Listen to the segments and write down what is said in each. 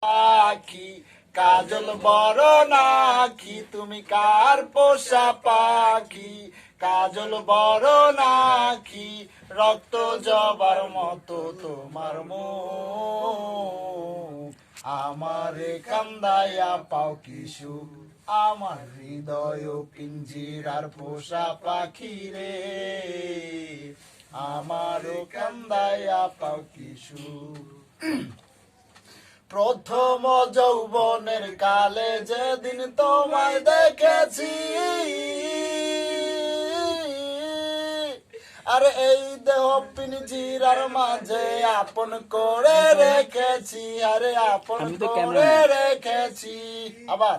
পাখি কাজল বড় নাকি, তুমি কার পোষা পাখি? কাজল বড় নাকি, রক্ত জবার মতো তোমার মুখ। আমারে কান্দাইয়া পাও কি সুখ, আমার হৃদয় পিঞ্জিরার পোষা পাখি রে। আমারও কান্দাইয়া পাও কি সুখ। প্রথম যৌবনের কালে যেদিন তোমায় দেখেছি, আরে এই দেহ পিঞ্জিরার মাঝে আপন করে রেখেছি, আরে আপন করে রেখেছি। আবার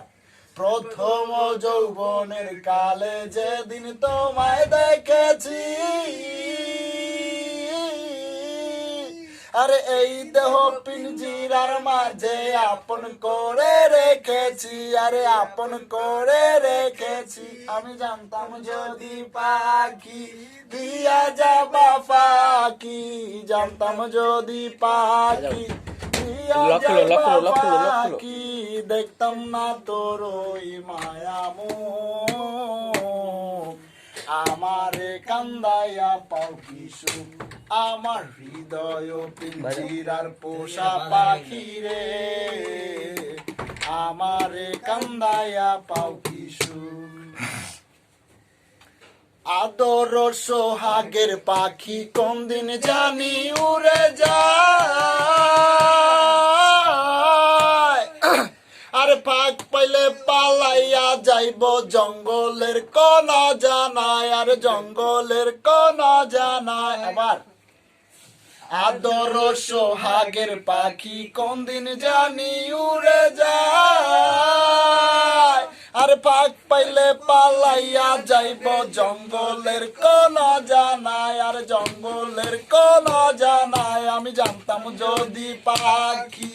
প্রথম যৌবনের কালে যেদিন তোমায় দেখেছি, আরে এই দেহ পিঞ্জিরার মাঝে আপন করে রেখেছি, আরে আপন করে রেখেছি। আমি জানতাম যদি পাখি দিয়া যাবা ফাঁকি, জানতাম যদি পাখি দিয়া যাবা ফাঁকি, দেখতাম না তোর ওই মায়ামুখ। আমারে কান্দাইয়া পাও কি সুখ, আমার হৃদয় পিঞ্জিরার পোষা পাখি রে। আমারে কান্দাইয়া পাও কি সুখ। আদর সোহাগের পাখি কোন দিন জানি উড়ে যায়, আরে পাক পাইলে পালাইয়া যাইব জঙ্গলের কোন জানায়, আর জঙ্গলের কোন জানায়। আবার আদর সোহাগের পাখি কোন দিন জানি উড়ে যায়, আর পাক পাইলে পালাইয়া যাইব জঙ্গলের কোন জানায়, আর জঙ্গলের কোন জানায়। আমি জানতাম যদি পাখি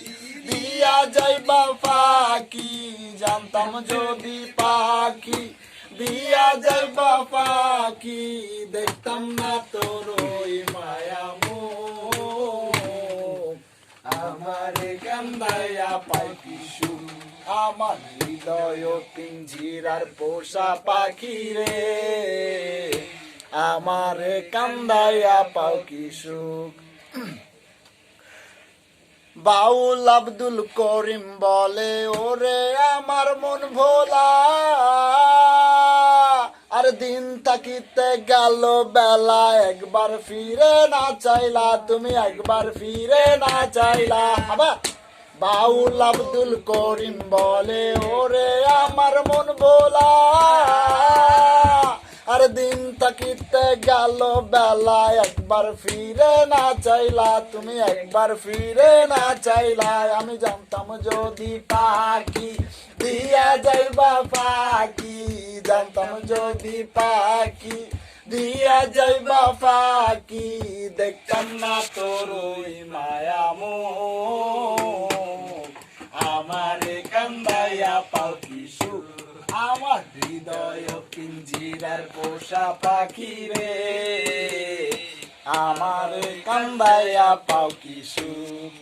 দিয়া যাইবা ফাঁকি, জানতাম যদি পাখি দিয়া যাইবা ফাঁকি, দেখতাম না তোর ওই মায়ামুখ। আমারে কান্দাইয়া পাই কি সুখ, আমার হৃদয় পিঞ্জিরার পোষা পাখি রে। আমারে কান্দাইয়া পাও কি সুখ। বাউল আব্দুল করিম বলে ওরে আমার মন ভোলা, আর দিন থাকিতে গেল বেলা, একবার ফিরে না চাইলা, তুমি একবার ফিরে না চাইলা। আবার বাউল আব্দুল করিম বলে ওরে আমার মন ভোলা, আর দিন থাকিতে গেল বেলা, একবার ফিরে না চাইলা, তুমি একবার ফিরে না চাইলা। আমি জানতাম যদি পাখি দিয়া যাইবা ফাঁকি, জানতাম যদি পাখি দিয়া যাইবা ফাঁকি, দেখতাম না তোর ওই মায়ামুখ। আমারে কান্দাইয়া পাও কি সুখ, আমার হৃদয় পিঞ্জিরার পোষা পাখি রে। আমারে কান্দাইয়া পাও কি সুখ।